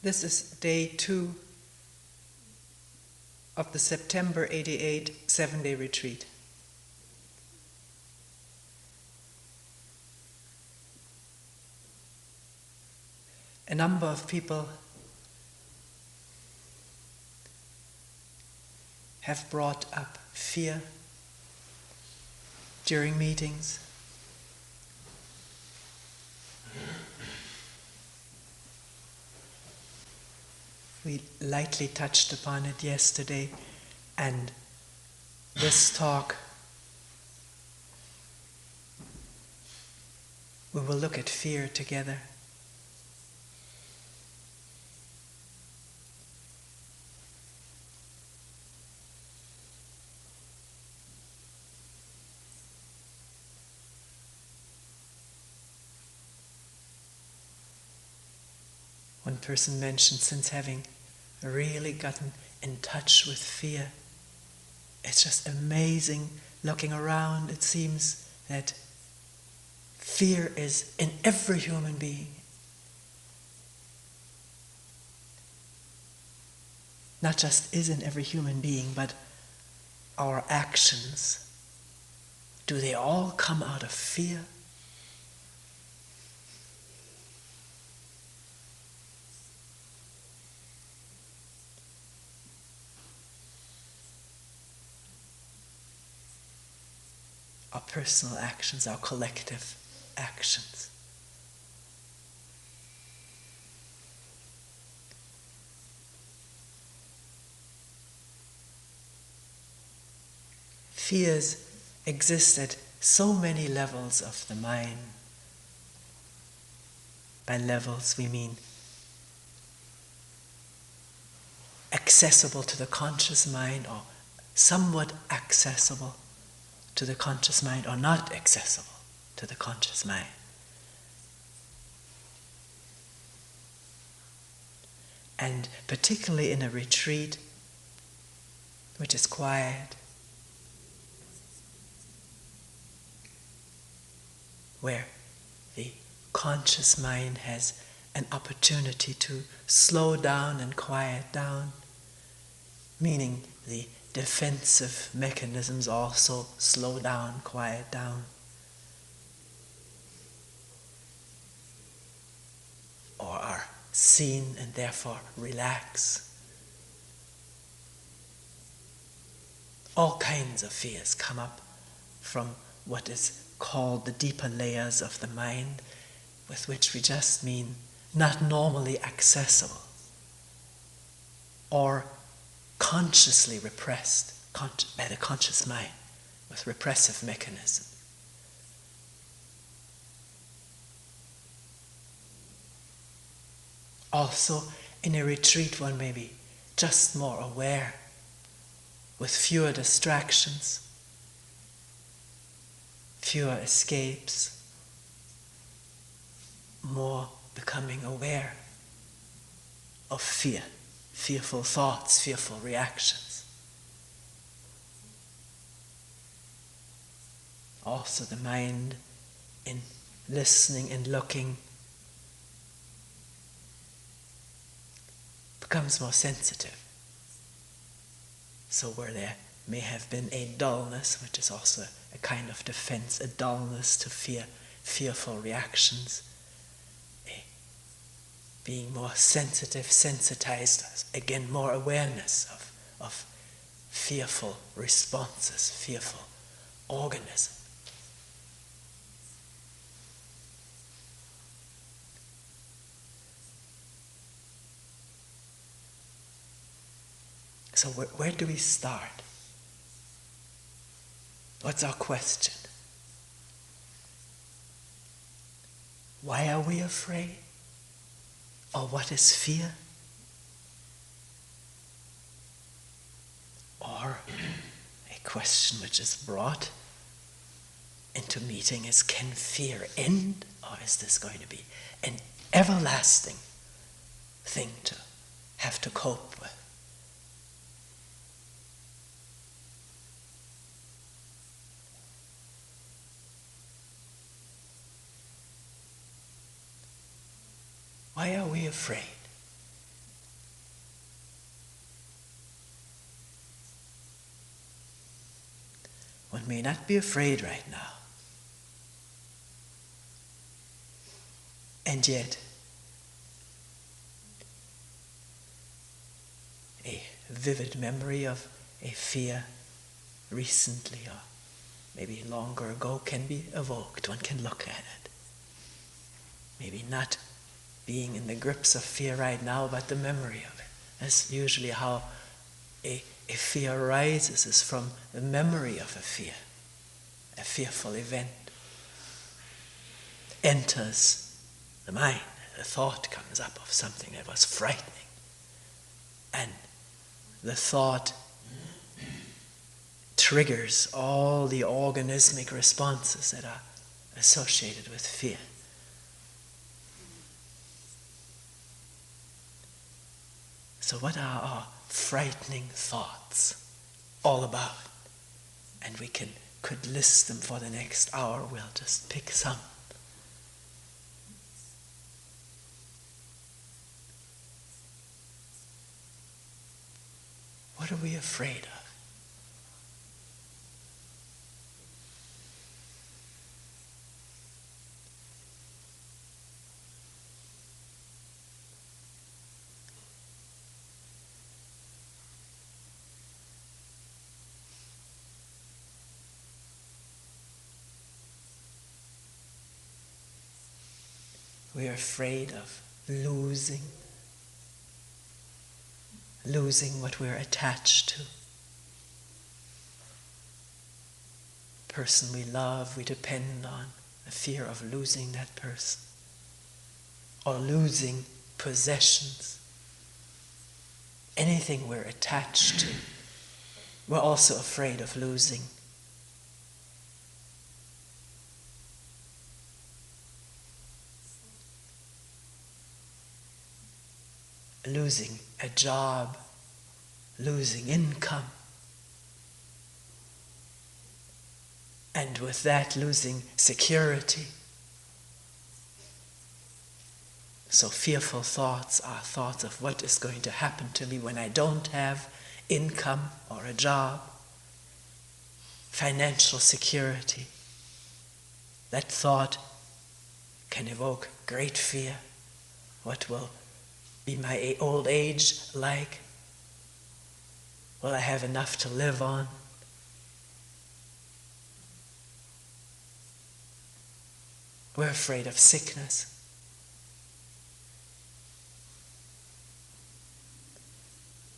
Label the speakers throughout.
Speaker 1: This is day 2 of the September 88 7-day retreat. A number of people have brought up fear during meetings. We lightly touched upon it yesterday, and this talk we will look at fear together. One person mentioned, since having really gotten in touch with fear, it's just amazing looking around. It seems that fear is in every human being. Not just is in every human being, but our actions, do they all come out of fear? Our personal actions, our collective actions. Fears exist at so many levels of the mind. By levels we mean accessible to the conscious mind, or somewhat accessible to the conscious mind, or not accessible to the conscious mind. And particularly in a retreat which is quiet, where the conscious mind has an opportunity to slow down and quiet down, meaning the defensive mechanisms also slow down, quiet down, or are seen and therefore relax. All kinds of fears come up from what is called the deeper layers of the mind, with which we just mean not normally accessible or consciously repressed by the conscious mind with repressive mechanisms. Also, in a retreat one may be just more aware, with fewer distractions, fewer escapes, more becoming aware of fear, fearful thoughts, fearful reactions. Also the mind, in listening and looking, becomes more sensitive. So where there may have been a dullness, which is also a kind of defense, a dullness to fear, fearful reactions, being more sensitive, sensitized, again more awareness of fearful responses, fearful organism. So where do we start? What's our question? Why are we afraid? Or what is fear? Or a question which is brought into meeting is, can fear end? Or is this going to be an everlasting thing to have to cope with? Why are we afraid? One may not be afraid right now. And yet, a vivid memory of a fear recently or maybe longer ago can be evoked. One can look at it. Maybe not being in the grips of fear right now, but the memory of it. That's usually how a fear arises, is from the memory of a fearful event. Enters the mind, a thought comes up of something that was frightening. And the thought triggers all the organismic responses that are associated with fear. So what are our frightening thoughts all about? And we could list them for the next hour. We'll just pick some. What are we afraid of? We are afraid of losing what we're attached to. The person we love, we depend on, the fear of losing that person, or losing possessions. Anything we're attached to, we're also afraid of losing. Losing a job, losing income, and with that losing security. So fearful thoughts are thoughts of what is going to happen to me when I don't have income or a job, financial security. That thought can evoke great fear. What will be my old age like? Will I have enough to live on? We're afraid of sickness.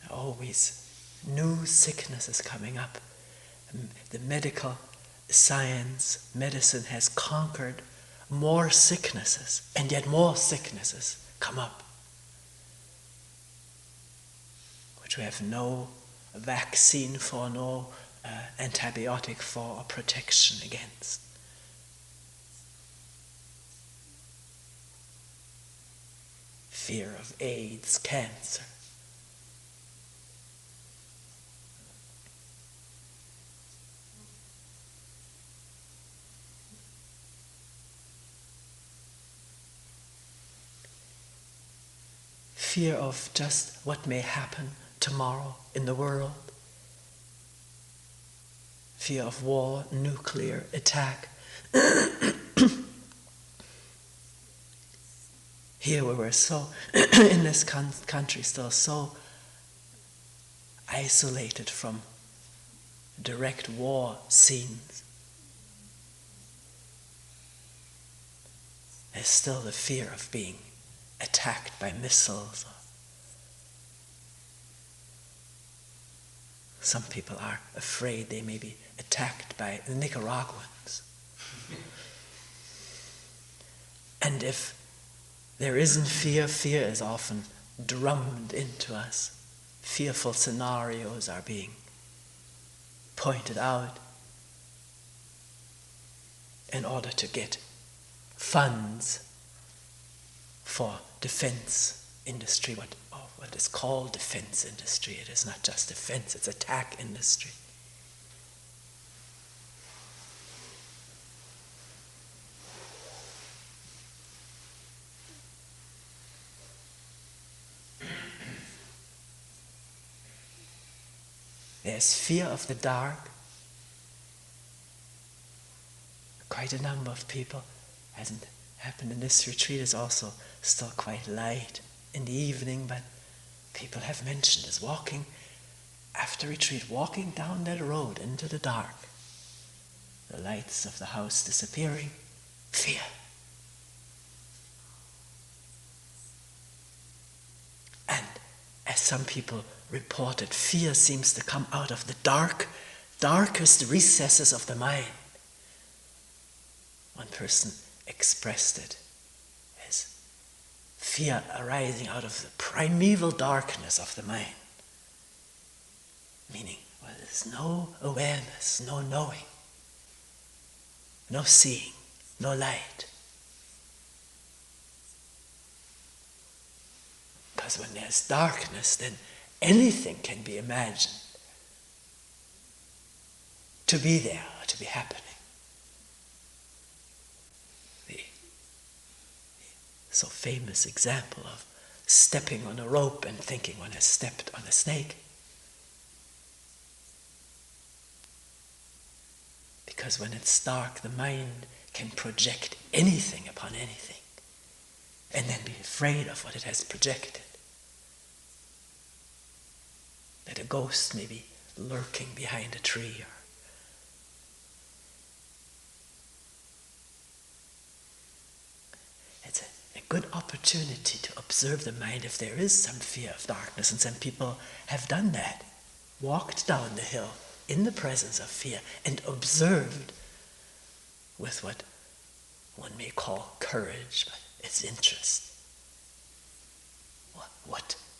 Speaker 1: Always new sicknesses coming up. The medical science, medicine has conquered more sicknesses, and yet more sicknesses come up, which we have no vaccine for, no antibiotic for, or protection against. Fear of AIDS, cancer. Fear of just what may happen tomorrow in the world. Fear of war, nuclear attack. Here we were so, in this country, still so isolated from direct war scenes. There's still the fear of being attacked by missiles. Some people are afraid they may be attacked by the Nicaraguans. And if there isn't fear, fear is often drummed into us. Fearful scenarios are being pointed out in order to get funds for defense industry, what is called defense industry. It is not just defense, it's attack industry. There's fear of the dark, quite a number of people, hasn't happened in this retreat, is also still quite light in the evening, but people have mentioned as walking, after retreat, walking down that road into the dark, the lights of the house disappearing, fear. And as some people reported, fear seems to come out of the darkest recesses of the mind. One person expressed it as fear arising out of the primeval darkness of the mind. Meaning, well, there's no awareness, no knowing, no seeing, no light. Because when there's darkness, then anything can be imagined to be there or to be happening. The so famous example of stepping on a rope and thinking one has stepped on a snake. Because when it's dark, the mind can project anything upon anything and then be afraid of what it has projected. That a ghost may be lurking behind a tree. It's a good opportunity to observe the mind if there is some fear of darkness, and some people have done that. Walked down the hill in the presence of fear and observed with what one may call courage, but it's interest.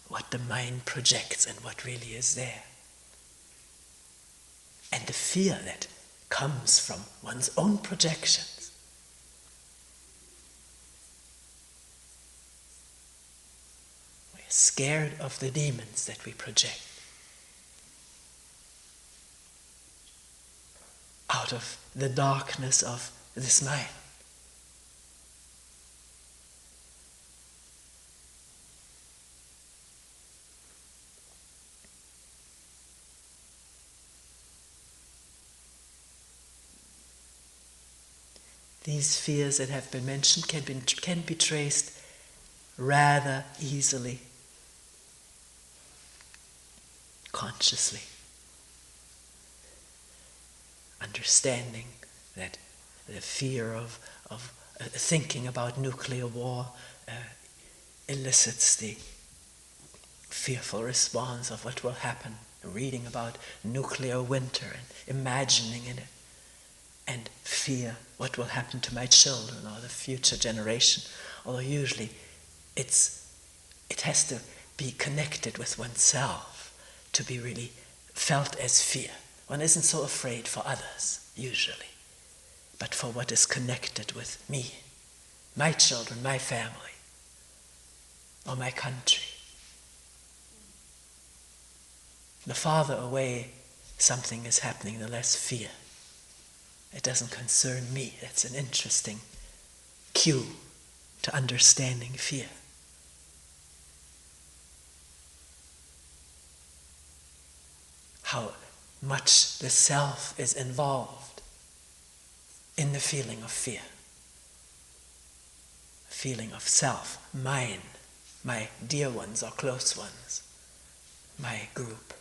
Speaker 1: What the mind projects and what really is there. And the fear that comes from one's own projections. We're scared of the demons that we project out of the darkness of this mind. These fears that have been mentioned can be traced rather easily, consciously. Understanding that the fear of thinking about nuclear war elicits the fearful response of what will happen, reading about nuclear winter and imagining in it, and fear what will happen to my children or the future generation. Although usually it has to be connected with oneself to be really felt as fear. One isn't so afraid for others, usually, but for what is connected with me, my children, my family, or my country. The farther away something is happening, the less fear. It doesn't concern me. That's an interesting cue to understanding fear. How much the self is involved in the feeling of fear. Feeling of self, mine, my dear ones or close ones, my group.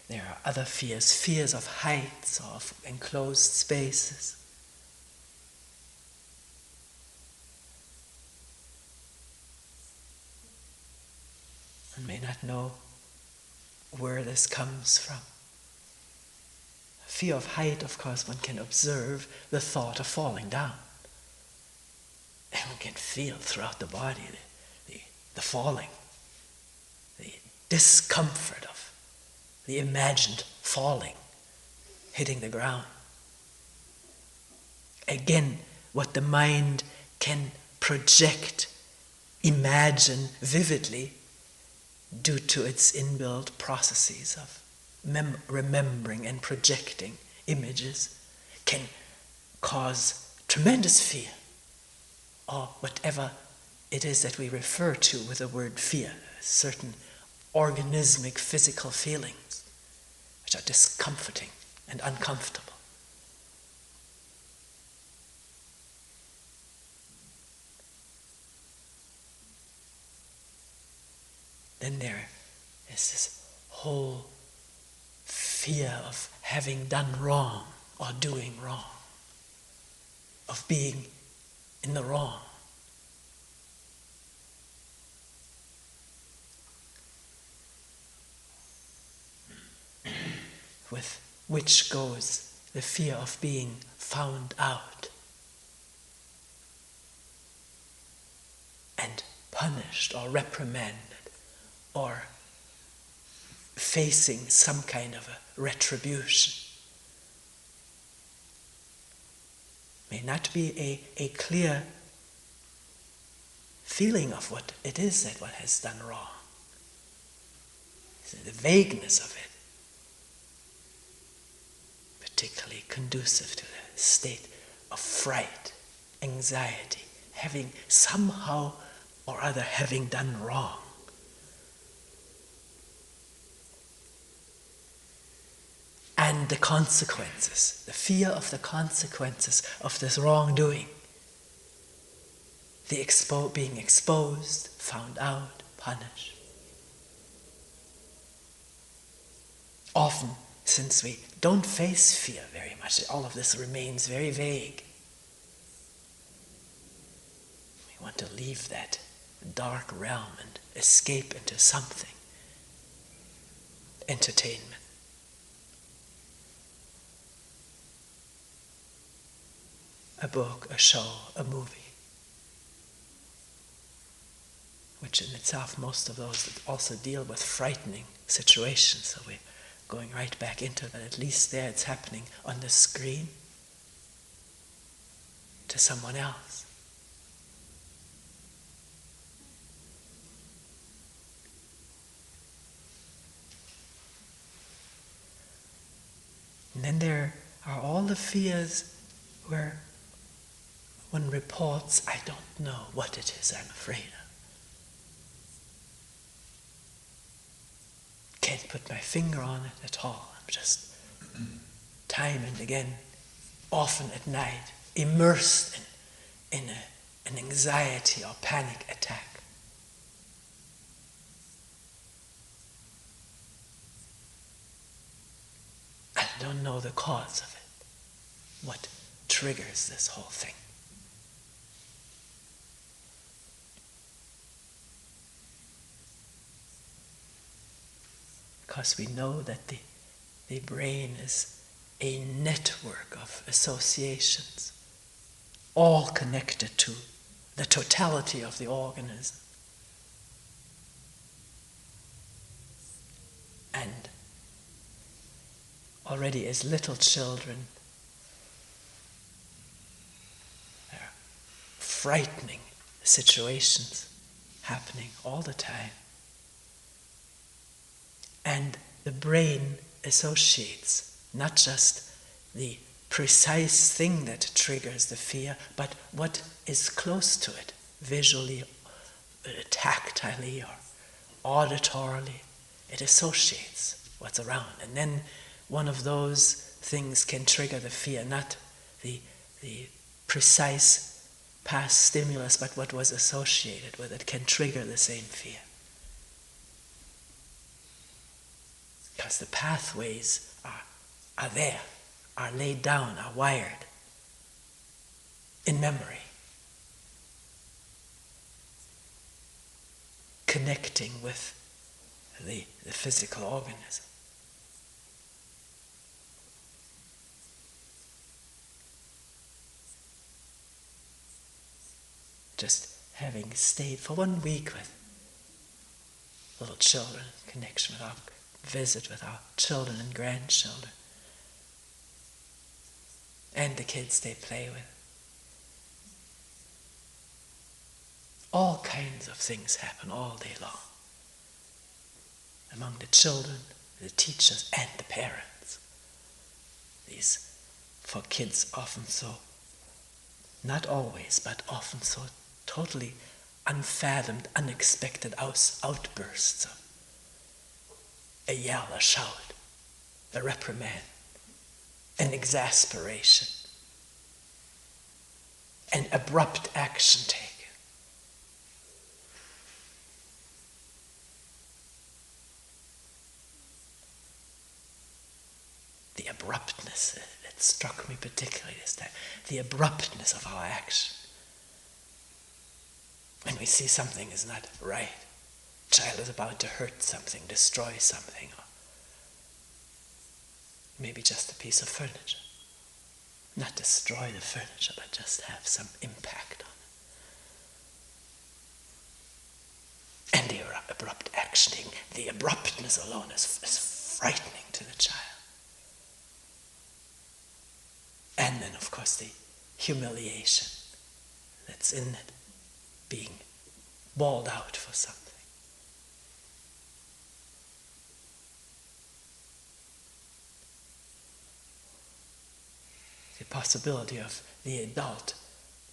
Speaker 1: There are other fears of heights or of enclosed spaces. One may not know where this comes from. Fear of height, of course, one can observe the thought of falling down. And one can feel throughout the body the falling, the discomfort of the imagined falling, hitting the ground. Again, what the mind can project, imagine vividly due to its inbuilt processes of remembering and projecting images can cause tremendous fear or whatever it is that we refer to with the word fear, certain organismic physical feelings which are discomforting and uncomfortable. Then there is this whole fear of having done wrong or doing wrong, of being in the wrong. With which goes the fear of being found out and punished or reprimanded or facing some kind of a retribution. May not be a clear feeling of what it is that one has done wrong. The vagueness of it, particularly conducive to the state of fright, anxiety, having somehow or other having done wrong. And the consequences, the fear of the consequences of this wrongdoing, the being exposed, found out, punished. Often, since we don't face fear very much, all of this remains very vague. We want to leave that dark realm and escape into something. Entertainment. A book, a show, a movie, which in itself, most of those also deal with frightening situations, so we're going right back into that. At least there it's happening on the screen to someone else. And then there are all the fears where one reports, I don't know what it is I'm afraid of. Can't put my finger on it at all. I'm just time and again, often at night, immersed in an anxiety or panic attack. I don't know the cause of it. What triggers this whole thing? Because we know that the brain is a network of associations, all connected to the totality of the organism. And already as little children, there are frightening situations happening all the time. And the brain associates not just the precise thing that triggers the fear, but what is close to it, visually, tactilely, or auditorily. It associates what's around. And then one of those things can trigger the fear, not the precise past stimulus, but what was associated with it can trigger the same fear. Because the pathways are there, are laid down, are wired in memory, connecting with the physical organism. Just having stayed for 1 week with little children, connection with our visit with our children and grandchildren, and the kids they play with. All kinds of things happen all day long among the children, the teachers, and the parents. These, for kids, often so, not always, but often so totally unfathomed, unexpected outbursts of a yell, a shout, a reprimand, an exasperation, an abrupt action taken. The abruptness that struck me particularly is that the abruptness of our action. When we see something is not right, a child is about to hurt something, destroy something, or maybe just a piece of furniture. Not destroy the furniture, but just have some impact on it. And the abrupt actioning, the abruptness alone is frightening to the child. And then, of course, the humiliation that's in it, being bawled out for something. The possibility of the adult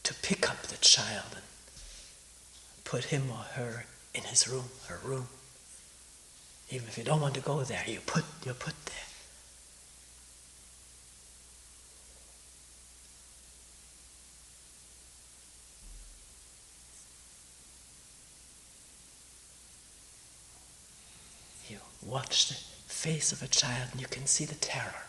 Speaker 1: to pick up the child and put him or her in his room, her room. Even if you don't want to go there, you're put there. You watch the face of a child and you can see the terror.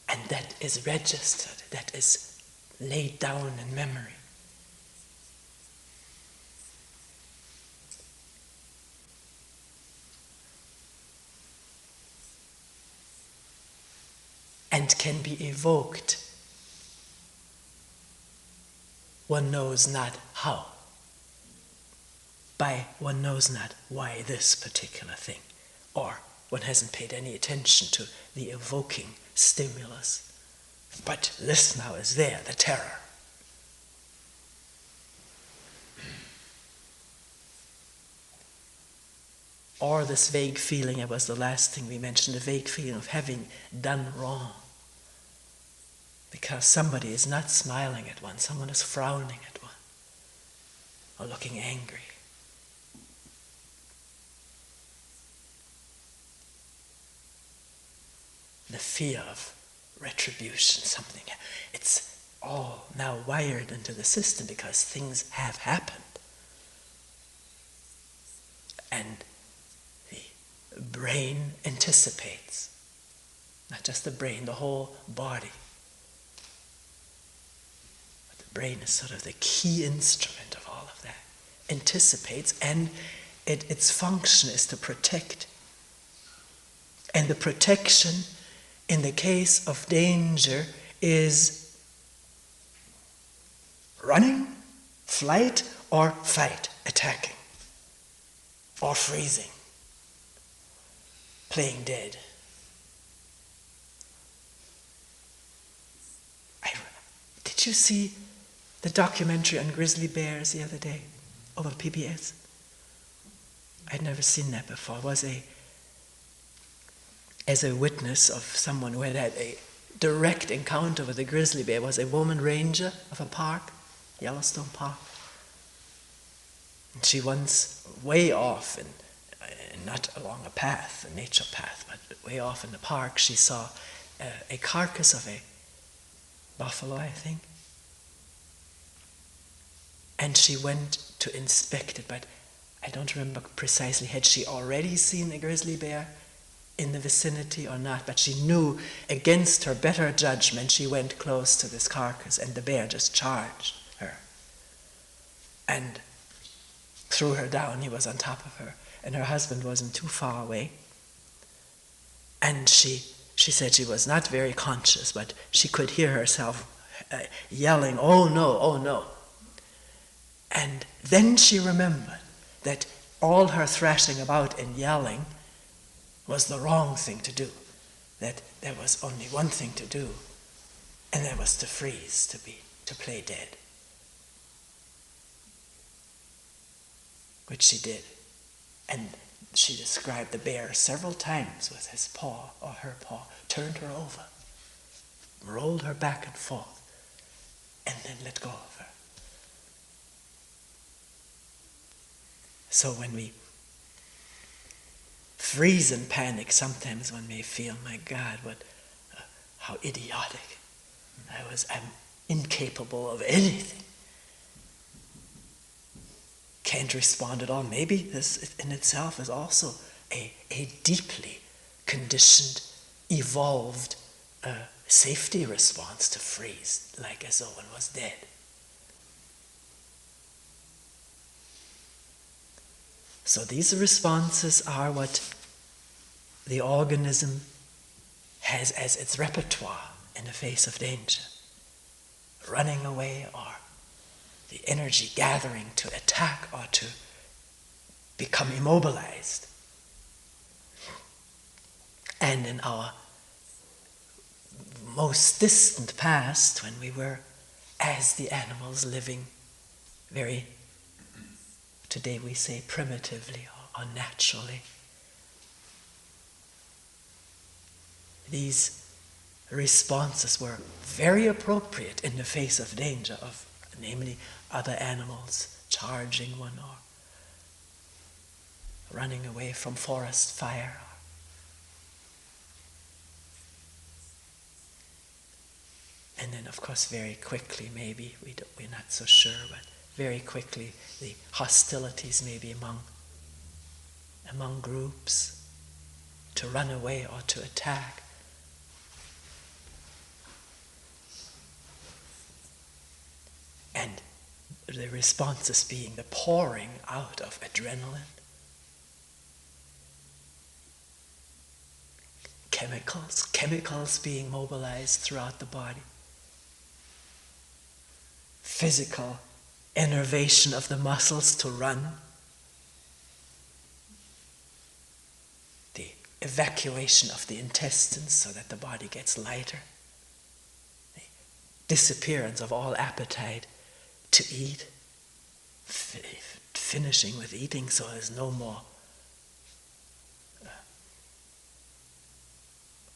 Speaker 1: And that is registered, that is laid down in memory. And can be evoked. One knows not how. By one knows not why this particular thing. Or one hasn't paid any attention to the evoking stimulus. But this now is there, the terror. Or this vague feeling, it was the last thing we mentioned, the vague feeling of having done wrong. Because somebody is not smiling at one, someone is frowning at one, or looking angry. The fear of retribution, something. It's all now wired into the system because things have happened. And the brain anticipates. Not just the brain, the whole body. But the brain is sort of the key instrument of all of that. Anticipates, and its function is to protect. And the protection in the case of danger is running, flight, or fight, attacking, or freezing, playing dead. Did you see the documentary on grizzly bears the other day over PBS? I'd never seen that before. It was as a witness of someone who had had a direct encounter with a grizzly bear, was a woman ranger of a park, Yellowstone Park. And she once, way off, not along a path, a nature path, but way off in the park, she saw a carcass of a buffalo, I think. And she went to inspect it, but I don't remember precisely, had she already seen a grizzly bear in the vicinity or not, but she knew against her better judgment she went close to this carcass and the bear just charged her and threw her down. He was on top of her and her husband wasn't too far away, and she said she was not very conscious, but she could hear herself yelling, "Oh no, oh no." And then she remembered that all her thrashing about and yelling was the wrong thing to do, that there was only one thing to do, and that was to freeze, to play dead. Which she did. And she described the bear several times with his paw or her paw, turned her over. rolled her back and forth, and then let go of her. So when we freeze in panic, sometimes one may feel, my God, how idiotic. I'm incapable of anything. Can't respond at all. Maybe this in itself is also a deeply conditioned, evolved safety response to freeze, like as though one was dead. So these responses are what the organism has as its repertoire in the face of danger. Running away, or the energy gathering to attack or to become immobilized. And in our most distant past, when we were as the animals living very, today we say primitively or naturally, these responses were very appropriate in the face of danger, of namely other animals charging one or running away from forest fire. And then, of course, very quickly, maybe, we're not so sure, but very quickly the hostilities maybe among groups to run away or to attack. And the responses being the pouring out of adrenaline, chemicals being mobilized throughout the body, physical innervation of the muscles to run, the evacuation of the intestines so that the body gets lighter, the disappearance of all appetite to eat, finishing with eating so there's no more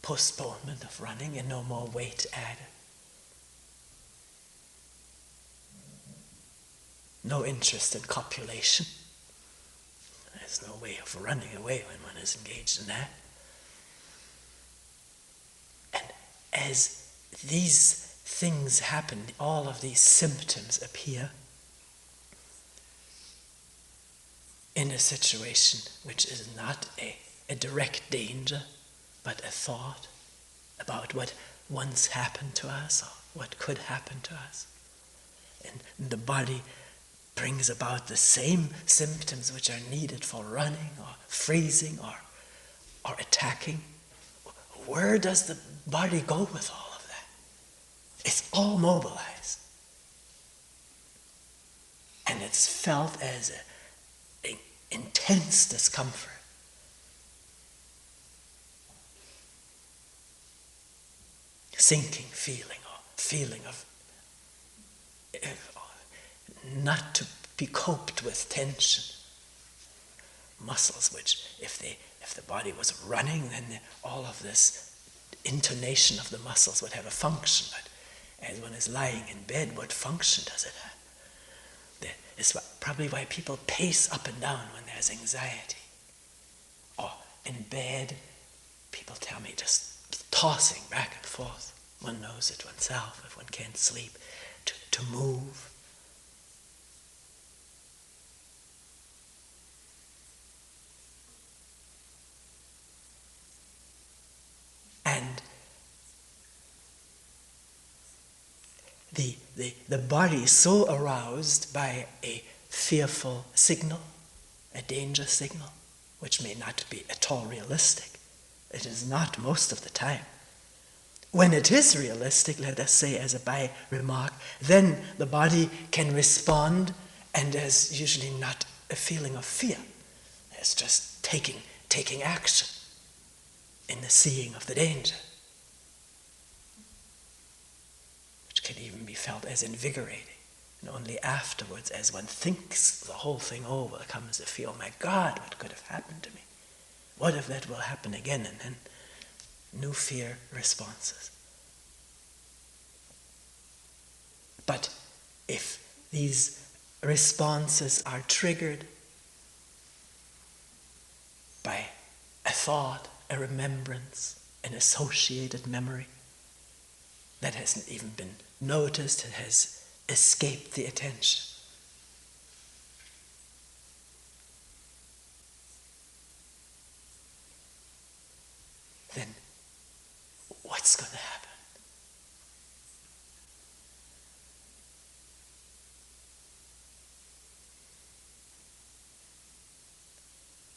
Speaker 1: postponement of running and no more weight added. No interest in copulation. There's no way of running away when one is engaged in that. And as these things happen, all of these symptoms appear in a situation which is not a direct danger, but a thought about what once happened to us or what could happen to us. And the body brings about the same symptoms which are needed for running or freezing or attacking. Where does the body go with all of that? It's all mobilized. And it's felt as an intense discomfort. Sinking feeling or feeling of not to be coped with tension. Muscles which, if the body was running, then all of this intonation of the muscles would have a function. But as one is lying in bed, what function does it have? It's probably why people pace up and down when there's anxiety. Or in bed, people tell me just tossing back and forth. One knows it oneself if one can't sleep, to move. And the body is so aroused by a fearful signal, a danger signal, which may not be at all realistic. It is not most of the time. When it is realistic, let us say as a by remark, then the body can respond, and there's usually not a feeling of fear. It's just taking action in the seeing of the danger, which can even be felt as invigorating. And only afterwards, as one thinks the whole thing over, comes the fear, oh my God, what could have happened to me? What if that will happen again? And then new fear responses. But if these responses are triggered by a thought, a remembrance, an associated memory that hasn't even been noticed, it has escaped the attention, then what's going to happen?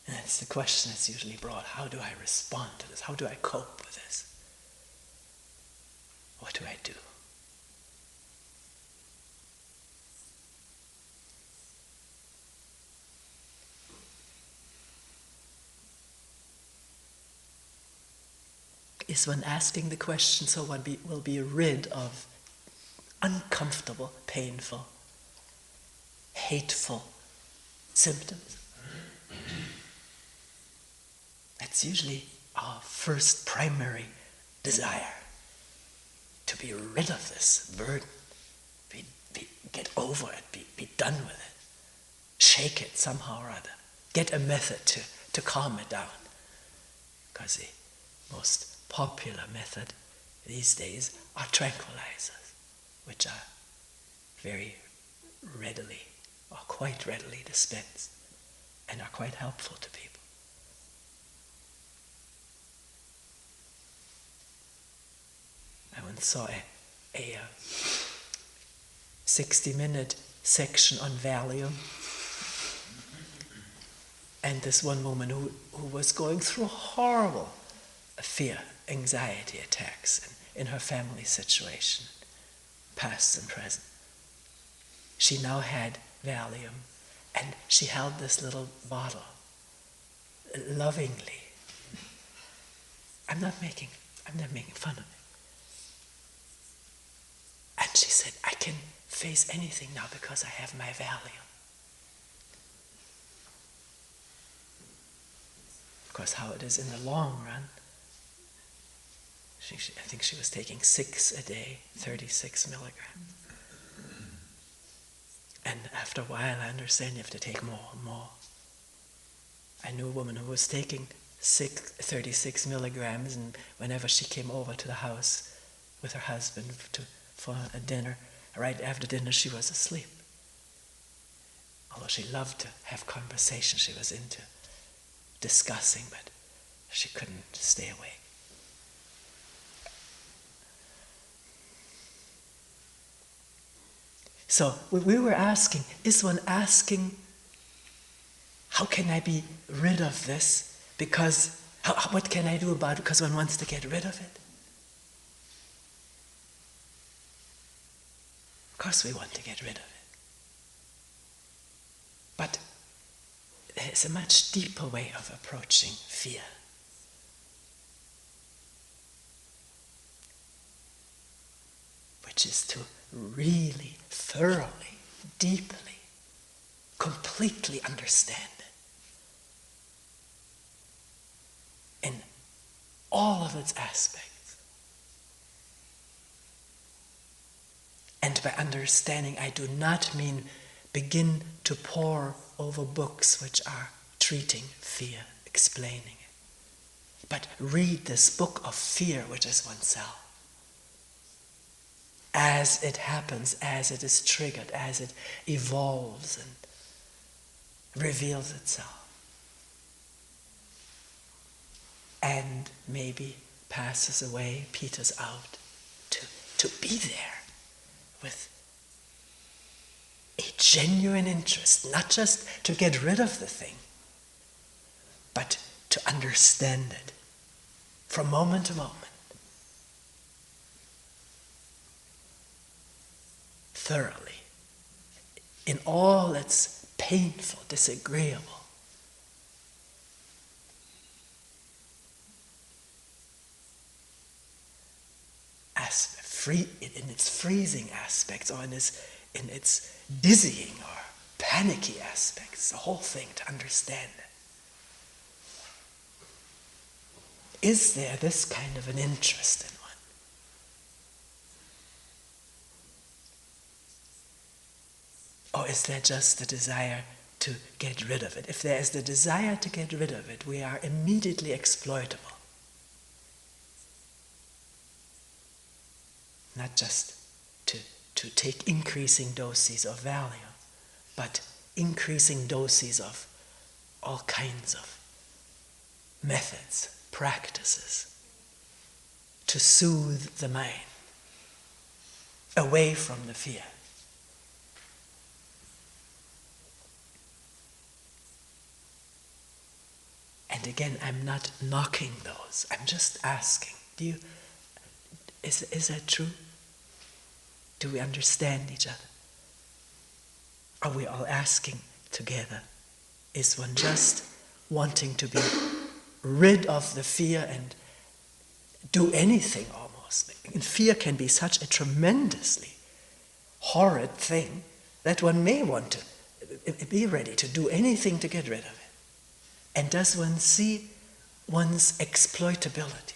Speaker 1: And that's the question that's usually brought. How do I respond to this? How do I cope with this? What do I do? Is one asking the question so one will be rid of uncomfortable, painful, hateful symptoms? That's usually our first primary desire, to be rid of this burden, get over it, be done with it, shake it somehow or other, get a method to calm it down. Because the most popular method these days are tranquilizers, which are very readily, or quite readily dispensed, and are quite helpful to people. I once saw a 60-minute section on Valium, and this one woman who was going through horrible fear, anxiety attacks in her family situation, past and present. She now had Valium, and she held this little bottle lovingly. I'm not making fun of it. And she said, I can face anything now because I have my Valium. Of course, how it is in the long run, I think she was taking 6 a day, 36 milligrams. And after a while, I understand you have to take more and more. I knew a woman who was taking 36 milligrams, and whenever she came over to the house with her husband for a dinner, right after dinner she was asleep. Although she loved to have conversation, she was into discussing, but she couldn't stay awake. So we were asking, is one asking, how can I be rid of this? Because, what can I do about it? Because one wants to get rid of it. Of course we want to get rid of it. But there's a much deeper way of approaching fear. Which is to really, thoroughly, deeply, completely understand it in all of its aspects. And by understanding, I do not mean begin to pore over books which are treating fear, explaining it. But read this book of fear, which is oneself. As it happens, as it is triggered, as it evolves and reveals itself. And maybe passes away, peters out, to be there with a genuine interest, not just to get rid of the thing, but to understand it from moment to moment, thoroughly, in all its painful, disagreeable, in its freezing aspects, or in its dizzying or panicky aspects, the whole thing, to understand it. Is there this kind of an interest in one? Or is there just the desire to get rid of it? If there is the desire to get rid of it, we are immediately exploitable. Not just to take increasing doses of value, but increasing doses of all kinds of methods, practices, to soothe the mind away from the fear. And again, I'm not knocking those. I'm just asking. Is that true? Do we understand each other? Are we all asking together? Is one just wanting to be rid of the fear and do anything almost? And fear can be such a tremendously horrid thing that one may want to be ready to do anything to get rid of it. And does one see one's exploitability?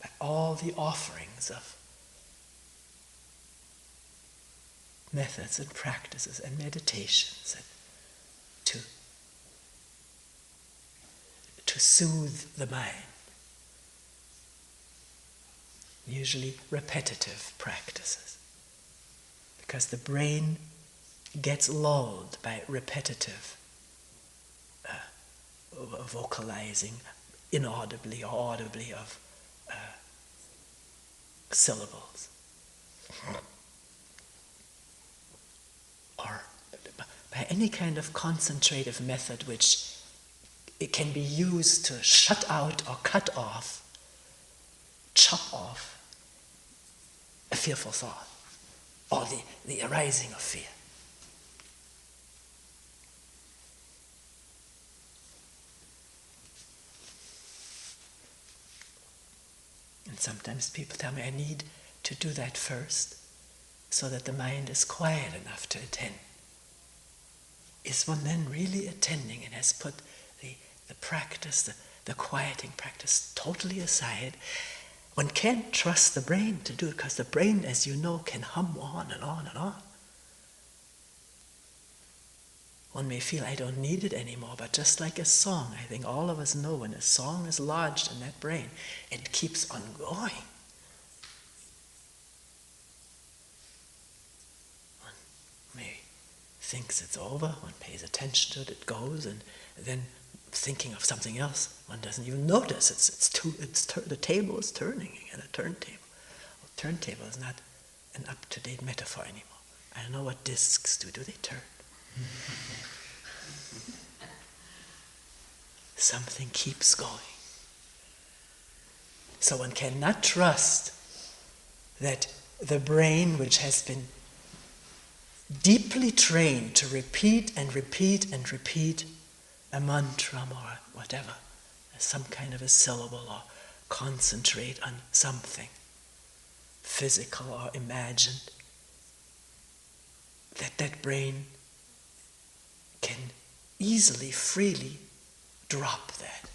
Speaker 1: By all the offerings of methods and practices and meditations and to soothe the mind. Usually repetitive practices. Because the brain gets lulled by repetitive vocalizing inaudibly or audibly of syllables. Or by any kind of concentrative method which it can be used to shut out or cut off, chop off a fearful thought or the arising of fear. And sometimes people tell me I need to do that first so that the mind is quiet enough to attend. Is one then really attending and has put the practice, the quieting practice totally aside? One can't trust the brain to do it because the brain, as you know, can hum on and on and on. One may feel I don't need it anymore, but just like a song, I think all of us know when a song is lodged in that brain, it keeps on going. One may thinks it's over, one pays attention to it, it goes, and then thinking of something else, one doesn't even notice. The table is turning again, a turntable. Well, turntable is not an up-to-date metaphor anymore. I don't know what discs do. Do they turn? Something keeps going. So one cannot trust that the brain, which has been deeply trained to repeat and repeat and repeat a mantra or whatever, some kind of a syllable, or concentrate on something physical or imagined, that brain can easily, freely drop that.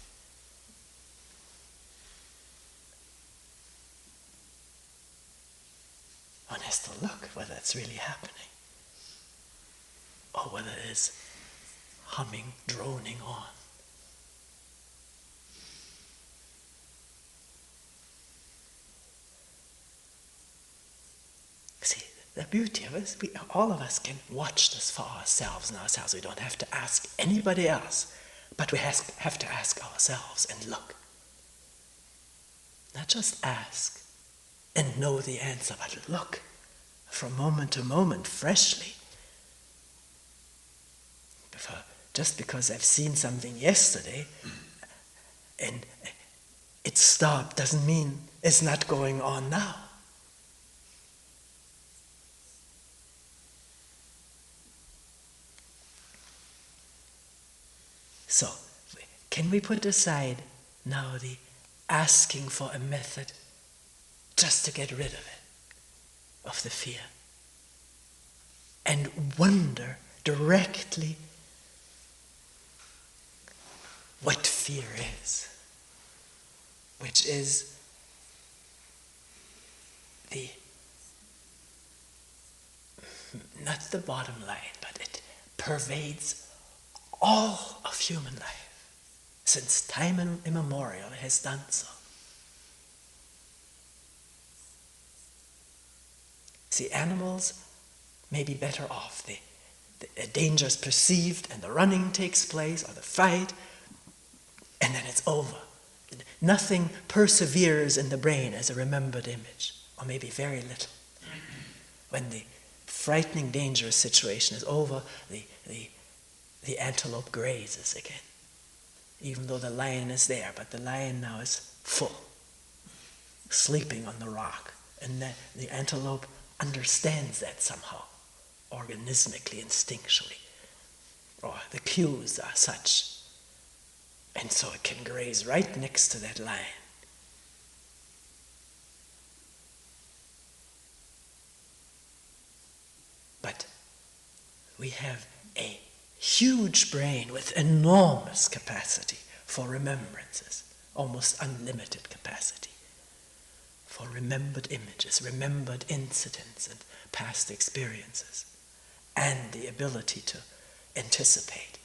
Speaker 1: One has to look whether it's really happening or whether it is humming, droning on. See, the beauty of it is all of us can watch this for ourselves and ourselves. We don't have to ask anybody else, but we have to ask ourselves and look. Not just ask and know the answer, but look from moment to moment freshly. Just because I've seen something yesterday and it stopped doesn't mean it's not going on now. So, can we put aside now the asking for a method just to get rid of it, of the fear, and wonder directly what fear is, which is the not the bottom line, but it pervades all of human life. Since time immemorial, it has done so. See, animals may be better off. The danger is perceived and the running takes place, or the fight, and then it's over. Nothing perseveres in the brain as a remembered image, or maybe very little. When the frightening, dangerous situation is over, the antelope grazes again, even though the lion is there, but the lion now is full, sleeping on the rock, and the antelope understands that somehow, organismically, instinctually, or the cues are such, and so it can graze right next to that lion. But we have a huge brain with enormous capacity for remembrances, almost unlimited capacity for remembered images, remembered incidents and past experiences, and the ability to anticipate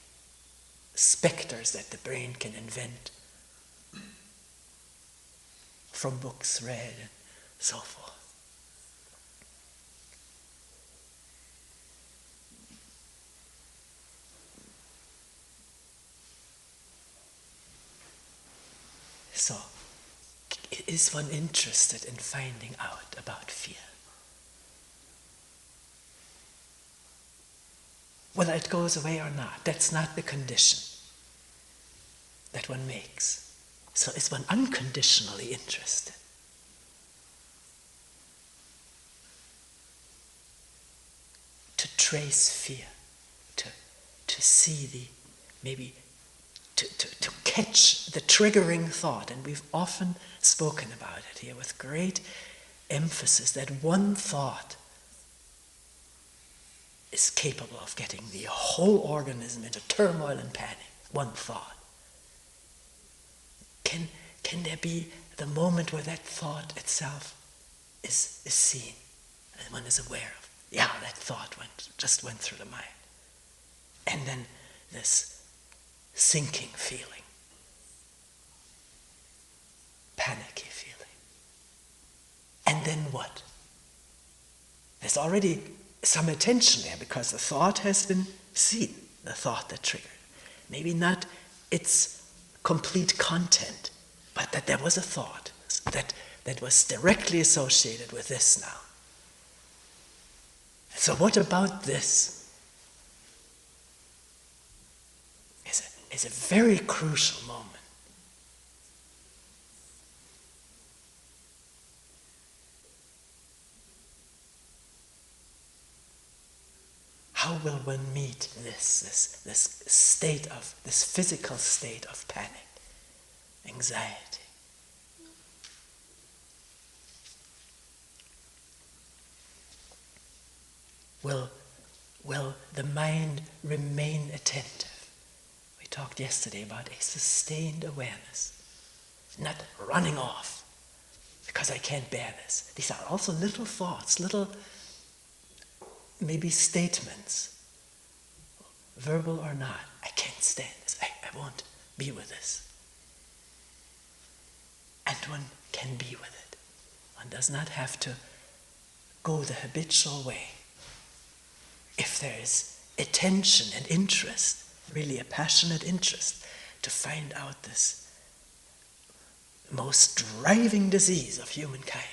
Speaker 1: specters that the brain can invent from books read and so forth. So, is one interested in finding out about fear? Whether it goes away or not, that's not the condition that one makes. So is one unconditionally interested? To trace fear, to see maybe to catch the triggering thought, and we've often spoken about it here with great emphasis, that one thought is capable of getting the whole organism into turmoil and panic. One thought. Can there be the moment where that thought itself is seen and one is aware of? Yeah, that thought just went through the mind. And then this sinking feeling, panicky feeling. And then what? There's already some attention there because the thought has been seen, the thought that triggered. Maybe not its complete content, but that there was a thought that was directly associated with this now. So what about this? Is a very crucial moment. How will one meet this state of, this physical state of panic, anxiety? Will the mind remain attentive? We talked yesterday about a sustained awareness, not running off because I can't bear this. These are also little thoughts, little maybe statements, verbal or not. I can't stand this. I won't be with this. And one can be with it. One does not have to go the habitual way. If there is attention and interest, really a passionate interest, to find out this most driving disease of humankind,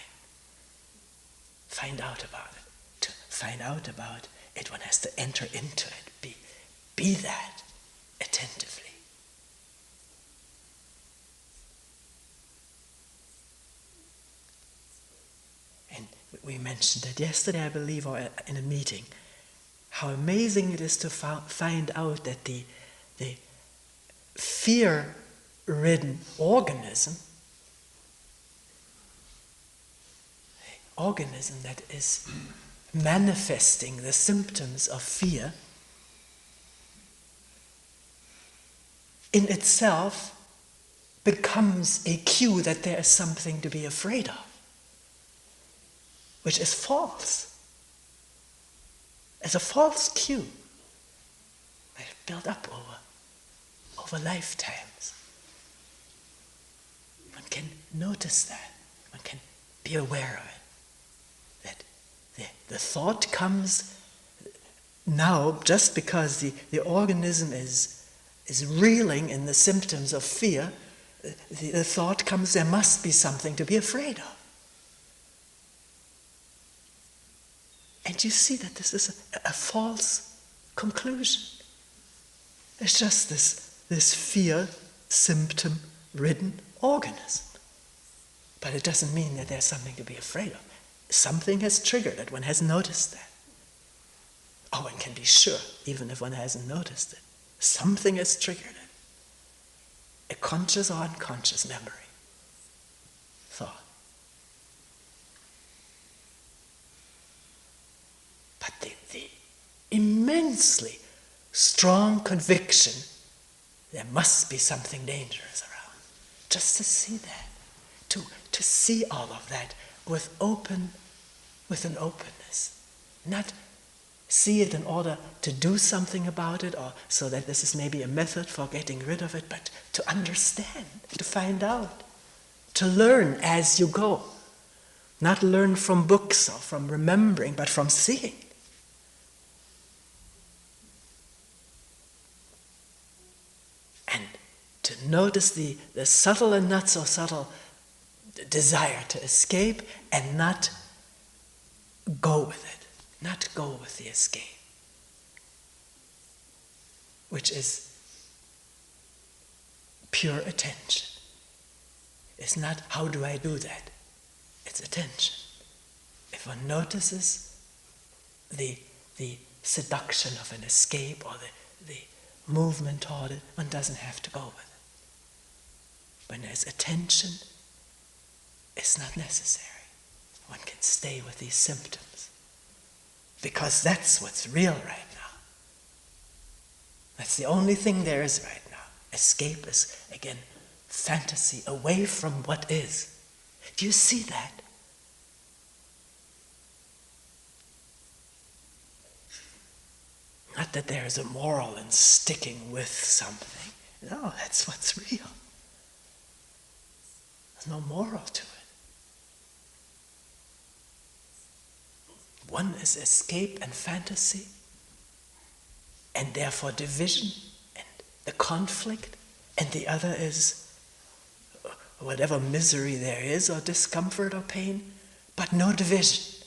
Speaker 1: find out about it. To find out about it, one has to enter into it, be that attentively. And we mentioned that yesterday, I believe, or in a meeting, how amazing it is to find out that the fear-ridden organism that is manifesting the symptoms of fear, in itself becomes a cue that there is something to be afraid of. which is false. As a false cue that built up over lifetimes. One can notice that. One can be aware of it. That the thought comes now just because the organism is reeling in the symptoms of fear. The thought comes, there must be something to be afraid of. And you see that this is a false conclusion. It's just this fear symptom-ridden organism. But it doesn't mean that there's something to be afraid of. Something has triggered it. One has noticed that. Oh, one can be sure, even if one hasn't noticed it. Something has triggered it. A conscious or unconscious memory, thought. But the immensely strong conviction there must be something dangerous around. Just to see that, to see all of that with an openness, not see it in order to do something about it, or so that this is maybe a method for getting rid of it, but to understand, to find out, to learn as you go. Not learn from books or from remembering, but from seeing. And to notice the subtle and not so subtle desire to escape and not go with it. Not go with the escape, which is pure attention. It's not, how do I do that? It's attention. If one notices the seduction of an escape or the movement toward it, one doesn't have to go with it. When there's attention, it's not necessary. One can stay with these symptoms. Because that's what's real right now. That's the only thing there is right now. Escape is, again, fantasy away from what is. Do you see that? Not that there is a moral in sticking with something. No, that's what's real. There's no moral to it. One is escape and fantasy, and therefore division and the conflict, and the other is whatever misery there is, or discomfort or pain, but no division,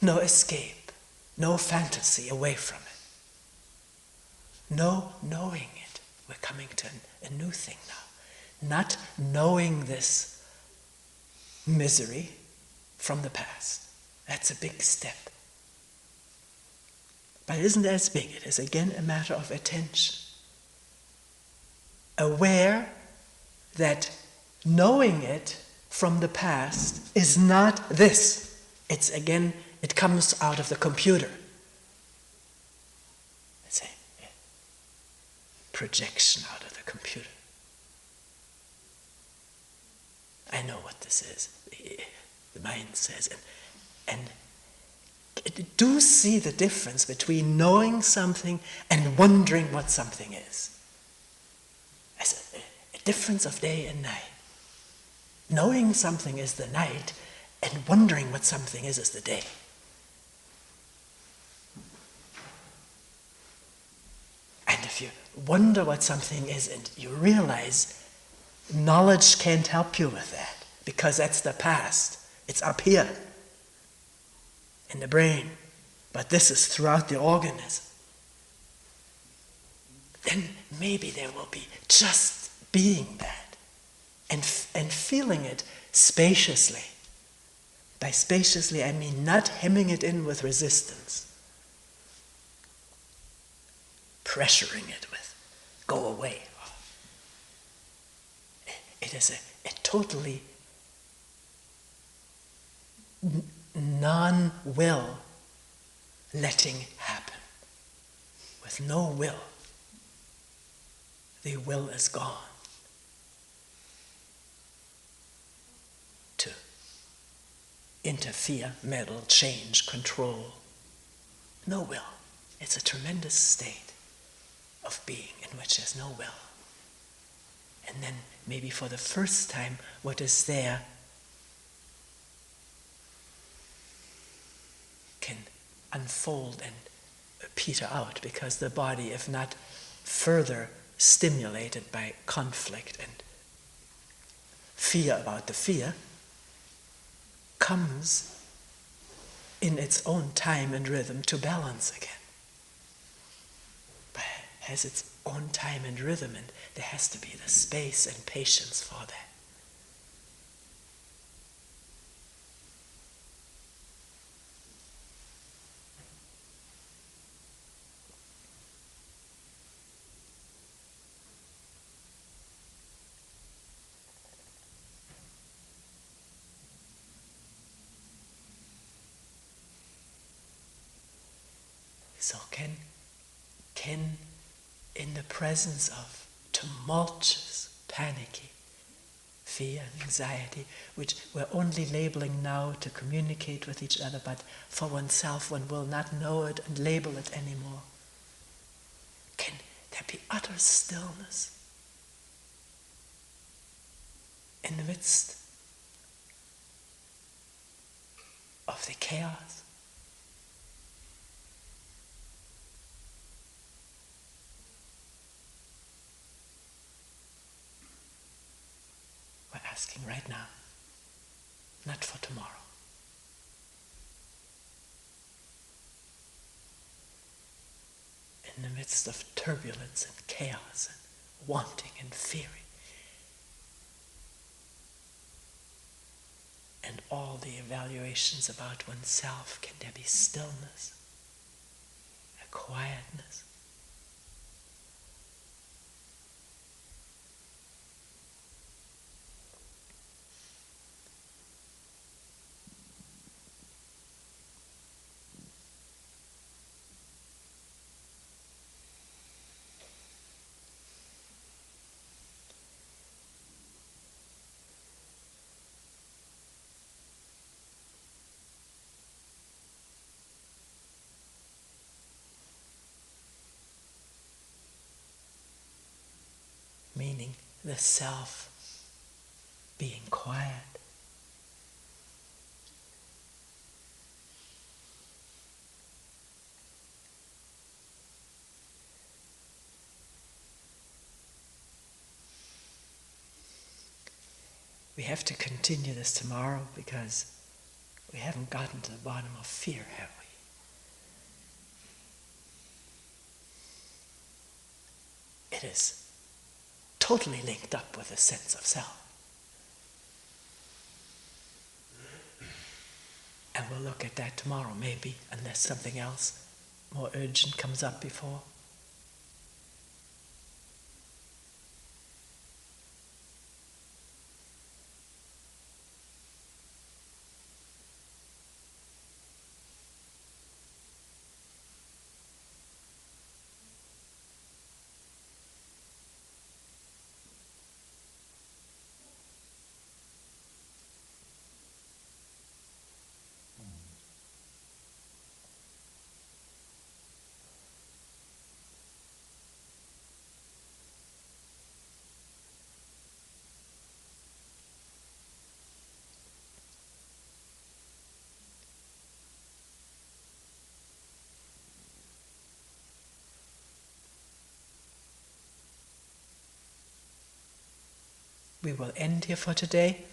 Speaker 1: no escape, no fantasy away from it, no knowing it. We're coming to a new thing now. Not knowing this misery from the past. That's a big step. But it isn't as big. It is again a matter of attention. Aware that knowing it from the past is not this. It's again, it comes out of the computer. It's a projection out of the computer. I know what this is. The mind says, and do see the difference between knowing something and wondering what something is. As a difference of day and night. Knowing something is the night, and wondering what something is the day. And if you wonder what something is and you realize knowledge can't help you with that, because that's the past. It's up here in the brain, but this is throughout the organism. Then maybe there will be just being that and feeling it spaciously. By spaciously, I mean not hemming it in with resistance, pressuring it with go away. It is a totally non-will letting happen. With no will, the will is gone. To interfere, meddle, change, control. No will. It's a tremendous state of being in which there's no will. And then maybe for the first time, what is there can unfold and peter out, because the body, if not further stimulated by conflict and fear about the fear, comes in its own time and rhythm to balance again. But it has its own time and rhythm, and there has to be the space and patience for that. So can in the presence of tumultuous, panicky fear and anxiety, which we're only labeling now to communicate with each other, but for oneself one will not know it and label it anymore, can there be utter stillness in the midst of the chaos? We're asking right now, not for tomorrow. In the midst of turbulence and chaos and wanting and fearing, and all the evaluations about oneself, can there be stillness, a quietness? Meaning the self being quiet. We have to continue this tomorrow because we haven't gotten to the bottom of fear, have we? It is totally linked up with a sense of self. And we'll look at that tomorrow, maybe, unless something else more urgent comes up before. We will end here for today.